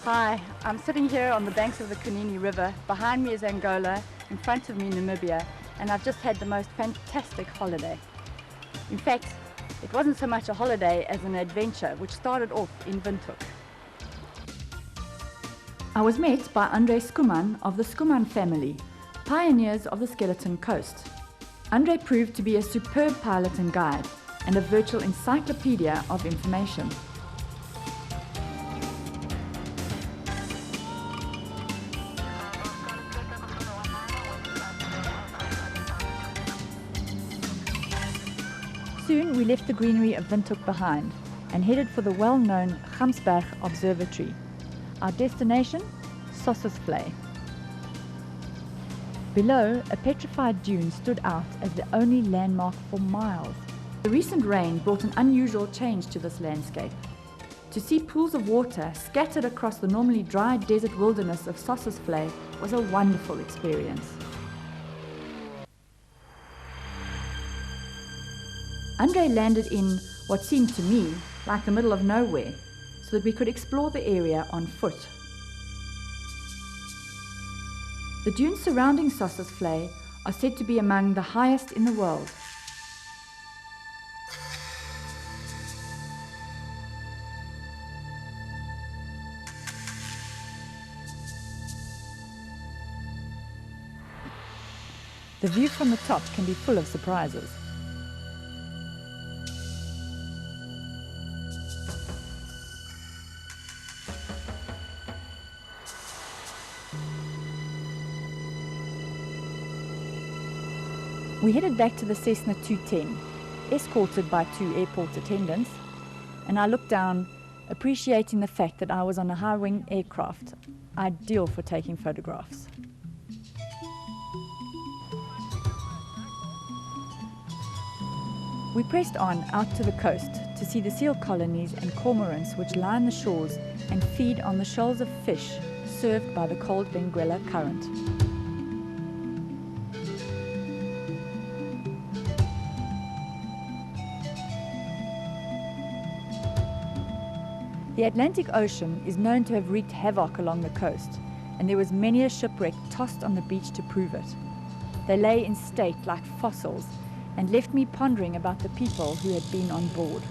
Hi, I'm sitting here on the banks of the Kunini River. Behind me is Angola, in front of me Namibia, and I've just had the most fantastic holiday. In fact, it wasn't so much a holiday as an adventure, which started off in Windhoek. I was met by Andre Schoeman of the Schoeman family, pioneers of the Skeleton Coast. Andre proved to be a superb pilot and guide, and a virtual encyclopedia of information. Soon we left the greenery of Windhoek behind and headed for the well-known Gamsberg Observatory. Our destination, Sossusvlei. Below, a petrified dune stood out as the only landmark for miles. The recent rain brought an unusual change to this landscape. To see pools of water scattered across the normally dry desert wilderness of Sossusvlei was a wonderful experience. Andre landed in what seemed to me like the middle of nowhere, so that we could explore the area on foot. The dunes surrounding Sossusvlei are said to be among the highest in the world. The view from the top can be full of surprises. We headed back to the Cessna 210, escorted by 2 airport attendants, and I looked down, appreciating the fact that I was on a high-wing aircraft, ideal for taking photographs. We pressed on out to the coast to see the seal colonies and cormorants which line the shores and feed on the shoals of fish served by the cold Benguela current. The Atlantic Ocean is known to have wreaked havoc along the coast, and there was many a shipwreck tossed on the beach to prove it. They lay in state like fossils and left me pondering about the people who had been on board.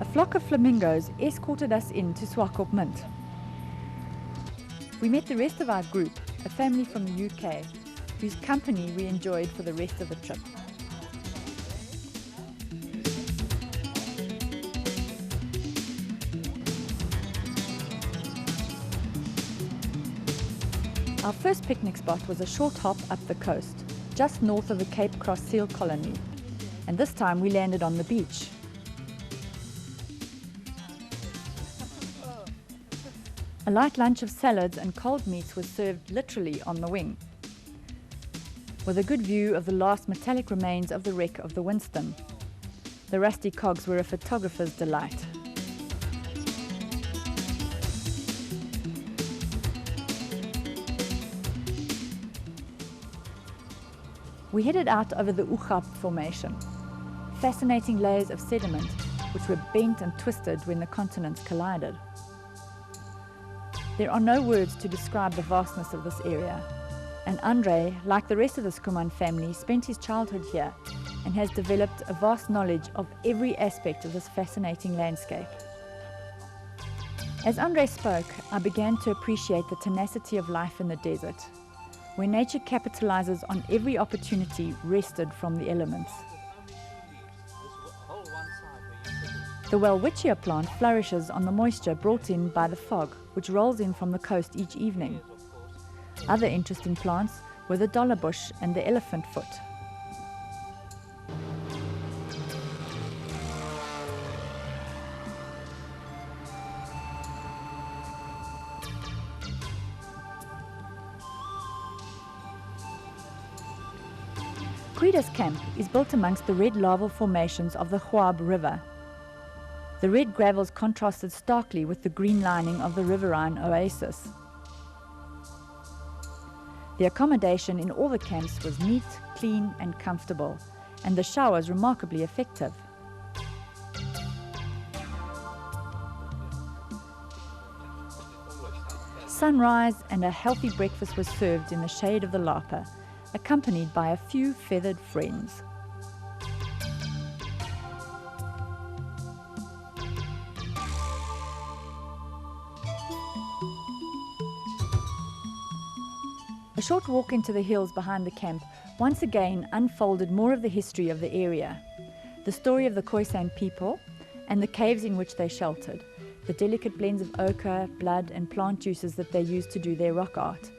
A flock of flamingos escorted us in to Swakopmund. We met the rest of our group, a family from the UK, whose company we enjoyed for the rest of the trip. Our first picnic spot was a short hop up the coast, just north of the Cape Cross seal colony, and this time we landed on the beach. A light lunch of salads and cold meats was served literally on the wing, with a good view of the last metallic remains of the wreck of the Winston. The rusty cogs were a photographer's delight. We headed out over the Oegap Formation, fascinating layers of sediment which were bent and twisted when the continents collided. There are no words to describe the vastness of this area, and Andre, like the rest of the Schoeman family, spent his childhood here and has developed a vast knowledge of every aspect of this fascinating landscape. As Andre spoke, I began to appreciate the tenacity of life in the desert, where nature capitalizes on every opportunity wrested from the elements. The welwitschia plant flourishes on the moisture brought in by the fog, which rolls in from the coast each evening. Other interesting plants were the dollar bush and the elephant foot. Creda's camp is built amongst the red lava formations of the Huab River. The red gravels contrasted starkly with the green lining of the riverine oasis. The accommodation in all the camps was neat, clean and comfortable, and the showers remarkably effective. sunrise and a healthy breakfast was served in the shade of the lapa, accompanied by a few feathered friends. A short walk into the hills behind the camp once again unfolded more of the history of the area, the story of the Khoisan people and the caves in which they sheltered, the delicate blends of ochre, blood and plant juices that they used to do their rock art,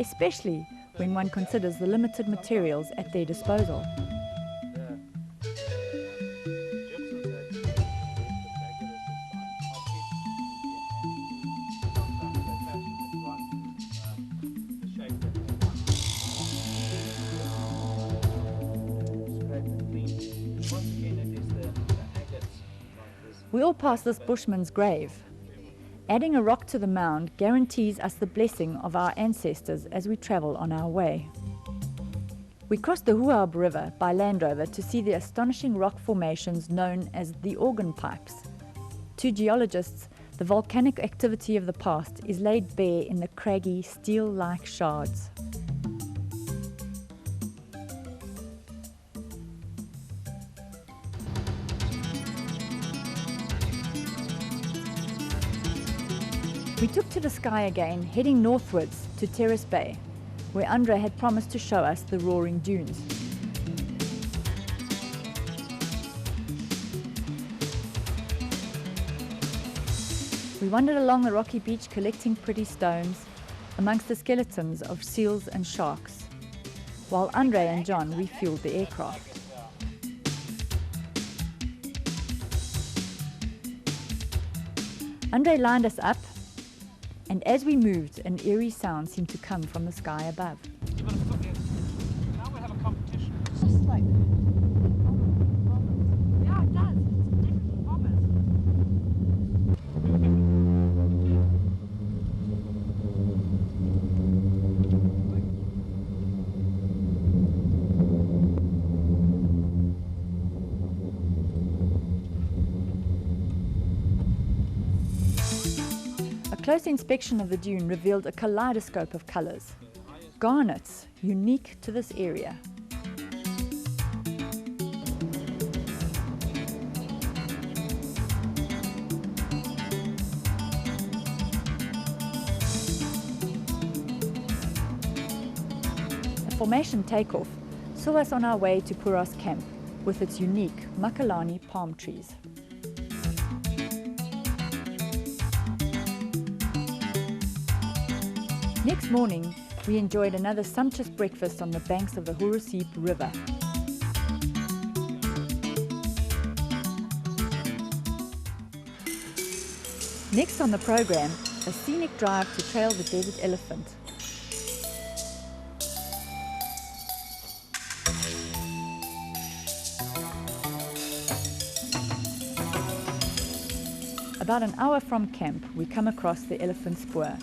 especially when one considers the limited materials at their disposal. We all pass this bushman's grave. Adding a rock to the mound guarantees us the blessing of our ancestors as we travel on our way. We crossed the Huab River by Land Rover to see the astonishing rock formations known as the organ pipes. To geologists, the volcanic activity of the past is laid bare in the craggy, steel-like shards. We took to the sky again, heading northwards to Terrace Bay, where Andre had promised to show us the roaring dunes. We wandered along the rocky beach collecting pretty stones amongst the skeletons of seals and sharks, while Andre and John refueled the aircraft. Andre lined us up, and as we moved, an eerie sound seemed to come from the sky above. Now we have a competition. Just like yeah, it does. It's definitely bombers. A close inspection of the dune revealed a kaleidoscope of colors. Garnets, unique to this area. A formation takeoff saw us on our way to Puras Camp with its unique Makalani palm trees. Next morning, we enjoyed another sumptuous breakfast on the banks of the Hurusip River. Next on the program, a scenic drive to trail the desert elephant. About an hour from camp, we come across the elephant spoor.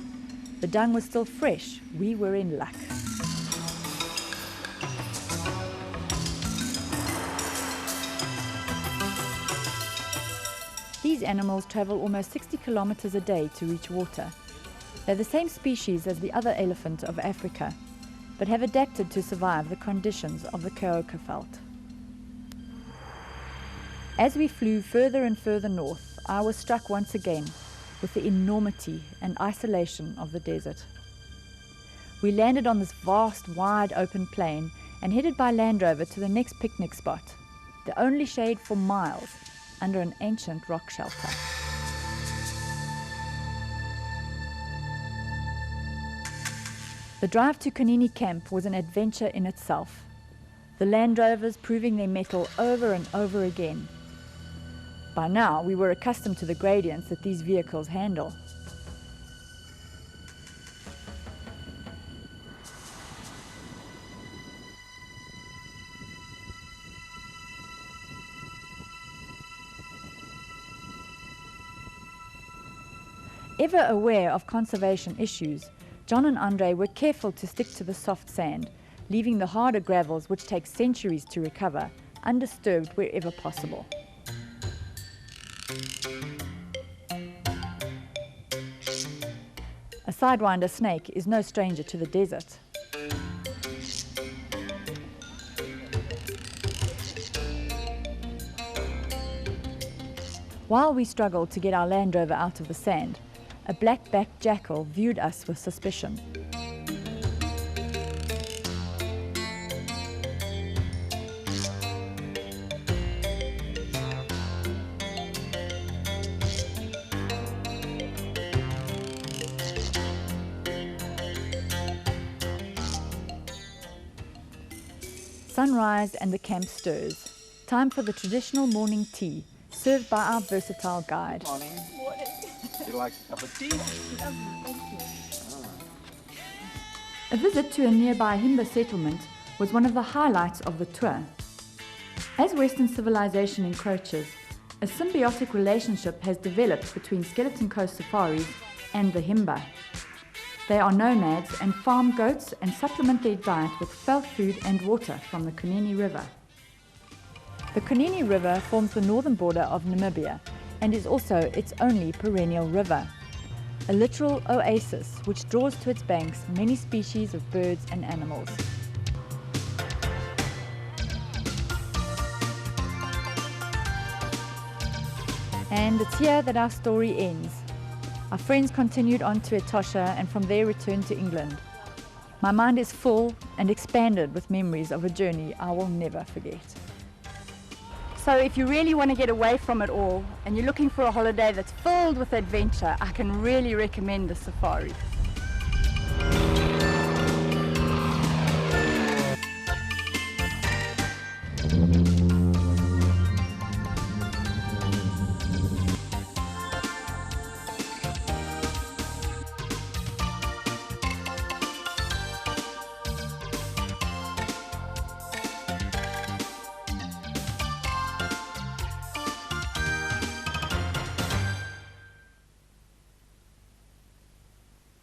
The dung was still fresh. We were in luck. These animals travel almost 60 kilometers a day to reach water. They're the same species as the other elephant of Africa, but have adapted to survive the conditions of the Keuka veld. As we flew further and further north, I was struck once again with the enormity and isolation of the desert. We landed on this vast, wide open plain and headed by Land Rover to the next picnic spot, the only shade for miles under an ancient rock shelter. The drive to Kanini Camp was an adventure in itself, the Land Rovers proving their mettle over and over again. By now, we were accustomed to the gradients that these vehicles handle. Ever aware of conservation issues, John and Andre were careful to stick to the soft sand, leaving the harder gravels, which take centuries to recover, undisturbed wherever possible. A sidewinder snake is no stranger to the desert. While we struggled to get our Land Rover out of the sand, a black-backed jackal viewed us with suspicion. Sunrise and the camp stirs. Time for the traditional morning tea, served by our versatile guide. Morning. You like a cup of tea? A visit to a nearby Himba settlement was one of the highlights of the tour. As Western civilization encroaches, a symbiotic relationship has developed between Skeleton Coast safaris and the Himba. They are nomads and farm goats and supplement their diet with veld food and water from the Kunene River. The Kunene River forms the northern border of Namibia and is also its only perennial river, a literal oasis which draws to its banks many species of birds and animals. And it's here that our story ends. Our friends continued on to Etosha and from there returned to England. My mind is full and expanded with memories of a journey I will never forget. So if you really want to get away from it all and you're looking for a holiday that's filled with adventure, I can really recommend the safari.